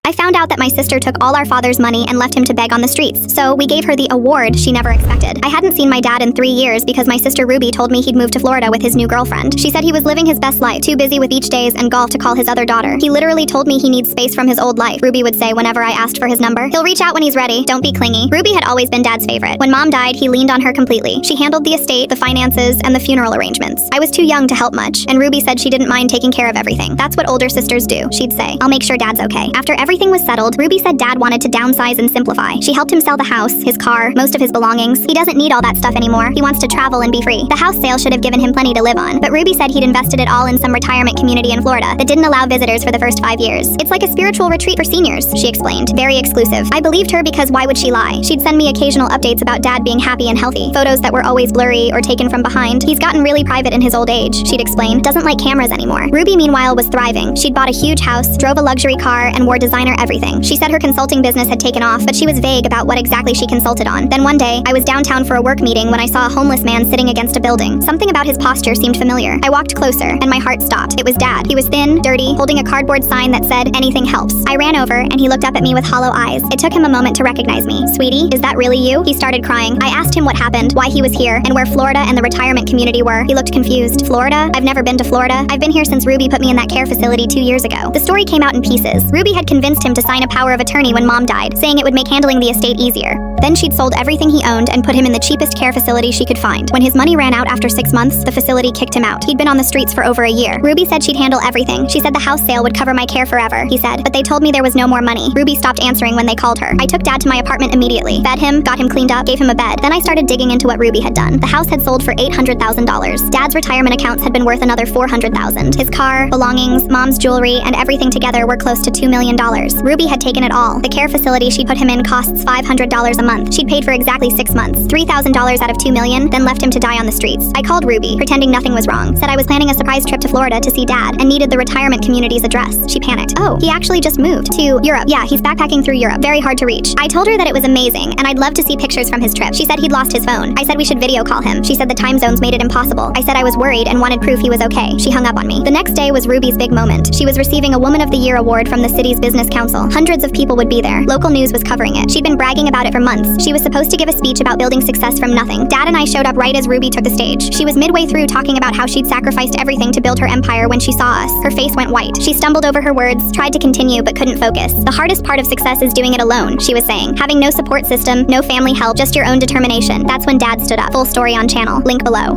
I found out that my sister took all our father's money and left him to beg on the streets, so we gave her the award she never expected. I hadn't seen my dad in 3 years because my sister Ruby told me he'd moved to Florida with his new girlfriend. She said he was living his best life, too busy with beach days and golf to call his other daughter. He literally told me he needs space from his old life, Ruby would say whenever I asked for his number. He'll reach out when he's ready, don't be clingy. Ruby had always been Dad's favorite. When Mom died, he leaned on her completely. She handled the estate, the finances, and the funeral arrangements. I was too young to help much, and Ruby said she didn't mind taking care of everything. That's what older sisters do, she'd say. I'll make sure Dad's okay. After everything was settled, Ruby said Dad wanted to downsize and simplify. She helped him sell the house, his car, most of his belongings. He doesn't need all that stuff anymore. He wants to travel and be free. The house sale should have given him plenty to live on, but Ruby said he'd invested it all in some retirement community in Florida that didn't allow visitors for the first 5 years. It's like a spiritual retreat for seniors, she explained. Very exclusive. I believed her because why would she lie? She'd send me occasional updates about Dad being happy and healthy, photos that were always blurry or taken from behind. He's gotten really private in his old age, she'd explain. Doesn't like cameras anymore. Ruby, meanwhile, was thriving. She'd bought a huge house, drove a luxury car, and wore designer everything. She said her consulting business had taken off, but she was vague about what exactly she consulted on. Then one day, I was downtown for a work meeting when I saw a homeless man sitting against a building. Something about his posture seemed familiar. I walked closer, and my heart stopped. It was Dad. He was thin, dirty, holding a cardboard sign that said, "Anything helps." I ran over, and he looked up at me with hollow eyes. It took him a moment to recognize me. "Sweetie, is that really you?" He started crying. I asked him what happened, why he was here, and where Florida and the retirement community were. He looked confused. Florida? I've never been to Florida. I've been here since Ruby put me in that care facility 2 years ago. The story came out in pieces. Ruby had convinced him to sign a power of attorney when Mom died, saying it would make handling the estate easier. Then she'd sold everything he owned and put him in the cheapest care facility she could find. When his money ran out after 6 months, the facility kicked him out. He'd been on the streets for over a year. Ruby said she'd handle everything. She said the house sale would cover my care forever, he said, but they told me there was no more money. Ruby stopped answering when they called her. I took Dad to my apartment immediately, fed him, got him cleaned up, gave him a bed. Then I started digging into what Ruby had done. The house had sold for $800,000. Dad's retirement accounts had been worth another $400,000. His car, belongings, Mom's jewelry, and everything together were close to $2 million. Ruby had taken it all. The care facility she put him in costs $500 a month. She'd paid for exactly 6 months, $3,000 out of $2 million, then left him to die on the streets. I called Ruby, pretending nothing was wrong, said I was planning a surprise trip to Florida to see Dad and needed the retirement community's address. She panicked. Oh, he actually just moved to Europe. Yeah, he's backpacking through Europe. Very hard to reach. I told her that it was amazing and I'd love to see pictures from his trip. She said he'd lost his phone. I said we should video call him. She said the time zones made it impossible. I said I was worried and wanted proof he was okay. She hung up on me. The next day was Ruby's big moment. She was receiving a Woman of the Year award from the city's business council. Hundreds of people would be there. Local news was covering it. She'd been bragging about it for months. She was supposed to give a speech about building success from nothing. Dad and I showed up right as Ruby took the stage. She was midway through talking about how she'd sacrificed everything to build her empire when she saw us. Her face went white. She stumbled over her words, tried to continue but couldn't focus. The hardest part of success is doing it alone, she was saying. Having no support system, no family help, just your own determination. That's when Dad stood up. Full story on channel. Link below.